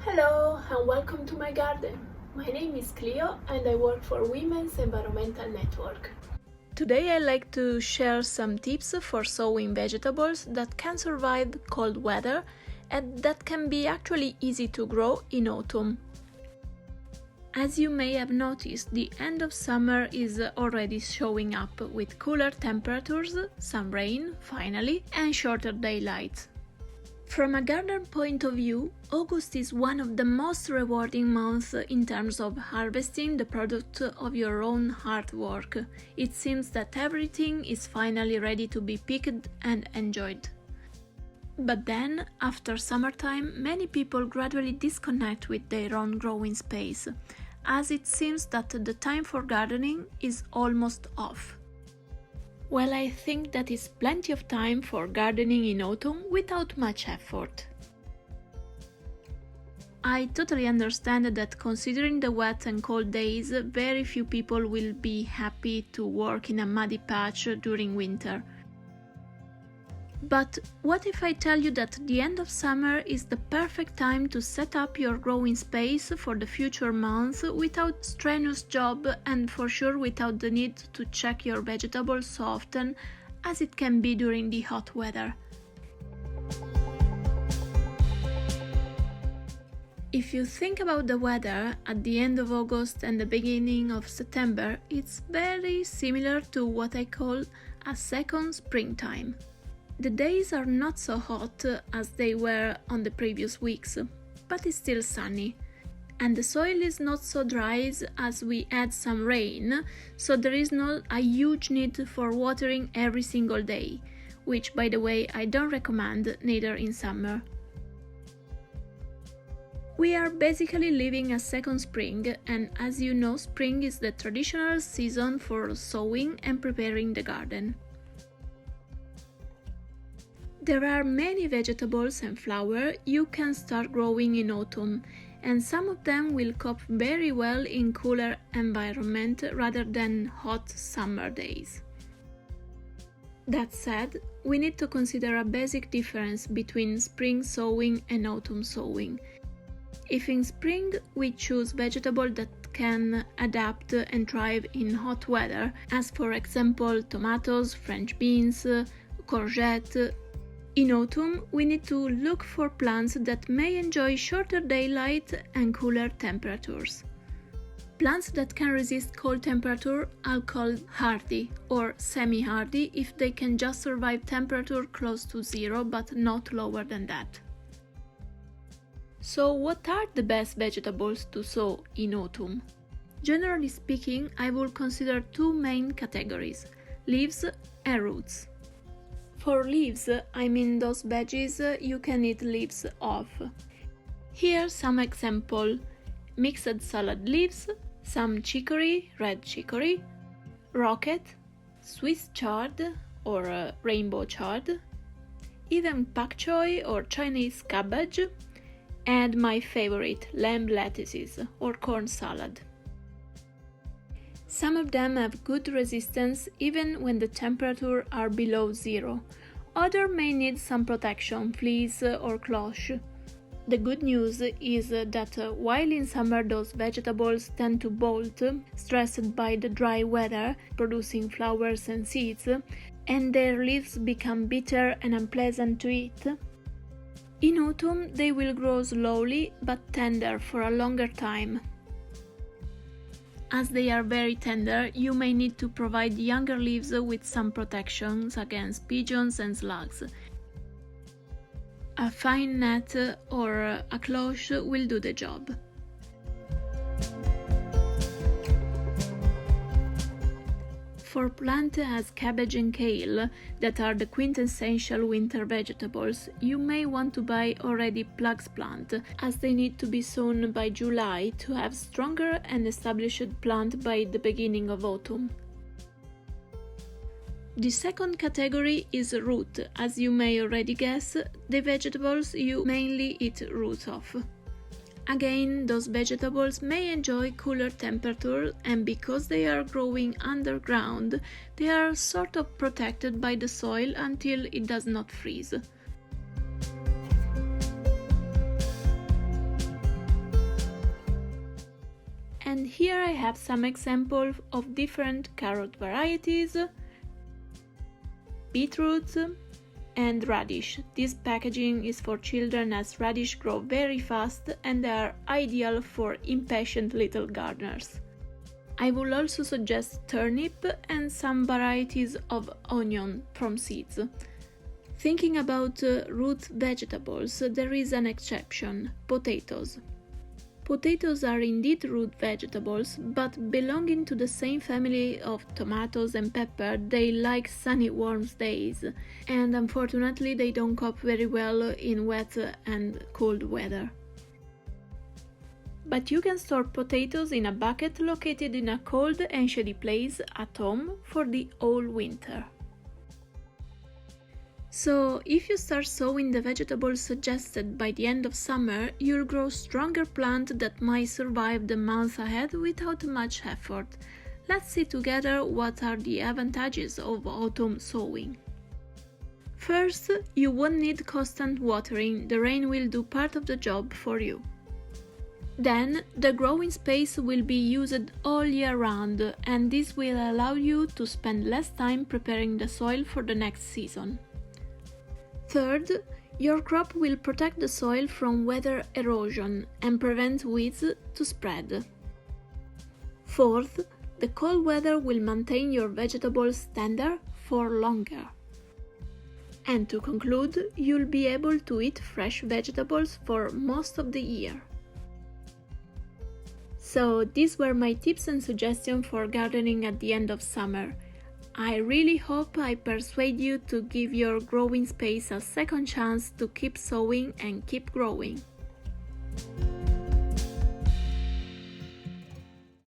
Hello and welcome to my garden. My name is Clio and I work for Women's Environmental Network. Today I'd like to share some tips for sowing vegetables that can survive cold weather and that can be actually easy to grow in autumn. As you may have noticed, the end of summer is already showing up with cooler temperatures, some rain, finally, and shorter daylight. From a garden point of view, August is one of the most rewarding months in terms of harvesting the product of your own hard work. It seems that everything is finally ready to be picked and enjoyed. But then, after summertime, many people gradually disconnect with their own growing space, as it seems that the time for gardening is almost off. Well, I think that is plenty of time for gardening in autumn without much effort. I totally understand that considering the wet and cold days, very few people will be happy to work in a muddy patch during winter. But what if I tell you that the end of summer is the perfect time to set up your growing space for the future months without strenuous job and for sure without the need to check your vegetables so often as it can be during the hot weather? If you think about the weather at the end of August and the beginning of September, it's very similar to what I call a second springtime. The days are not so hot as they were on the previous weeks, but it's still sunny. And the soil is not so dry as we had some rain, so there is not a huge need for watering every single day, which by the way I don't recommend neither in summer. We are basically living a second spring, and as you know, spring is the traditional season for sowing and preparing the garden. There are many vegetables and flowers you can start growing in autumn, and some of them will cope very well in cooler environment rather than hot summer days. That said, we need to consider a basic difference between spring sowing and autumn sowing. If in spring we choose vegetables that can adapt and thrive in hot weather, as for example tomatoes, French beans, courgette, in autumn, we need to look for plants that may enjoy shorter daylight and cooler temperatures. Plants that can resist cold temperature are called hardy or semi-hardy if they can just survive temperature close to zero but not lower than that. So what are the best vegetables to sow in autumn? Generally speaking, I will consider two main categories: leaves and roots. For leaves, I mean those veggies you can eat leaves of. Here some example: mixed salad leaves, some chicory, red chicory, rocket, Swiss chard or rainbow chard, even pak choi or Chinese cabbage, and my favorite, lamb lettuces or corn salad. Some of them have good resistance even when the temperatures are below zero. Others may need some protection, fleas or cloche. The good news is that while in summer those vegetables tend to bolt, stressed by the dry weather, producing flowers and seeds, and their leaves become bitter and unpleasant to eat, in autumn they will grow slowly but tender for a longer time. As they are very tender, you may need to provide younger leaves with some protections against pigeons and slugs. A fine net or a cloche will do the job. For plants as cabbage and kale, that are the quintessential winter vegetables, you may want to buy already plugs plant, as they need to be sown by July to have stronger and established plant by the beginning of autumn. The second category is root. As you may already guess, the vegetables you mainly eat roots of. Again, those vegetables may enjoy cooler temperatures, and because they are growing underground, they are sort of protected by the soil until it does not freeze. And here I have some examples of different carrot varieties, beetroot and radish. This packaging is for children as radish grow very fast and they are ideal for impatient little gardeners. I will also suggest turnip and some varieties of onion from seeds. Thinking about root vegetables, there is an exception: potatoes. Potatoes are indeed root vegetables, but belonging to the same family of tomatoes and pepper, they like sunny warm days, and unfortunately they don't cope very well in wet and cold weather. But you can store potatoes in a bucket located in a cold and shady place at home for the whole winter. So, if you start sowing the vegetables suggested by the end of summer, you'll grow stronger plants that might survive the months ahead without much effort. Let's see together what are the advantages of autumn sowing. First, you won't need constant watering, the rain will do part of the job for you. Then, the growing space will be used all year round, and this will allow you to spend less time preparing the soil for the next season. Third, your crop will protect the soil from weather erosion and prevent weeds to spread. Fourth, the cold weather will maintain your vegetables tender for longer. And to conclude, you'll be able to eat fresh vegetables for most of the year. So, these were my tips and suggestions for gardening at the end of summer. I really hope I persuade you to give your growing space a second chance to keep sowing and keep growing.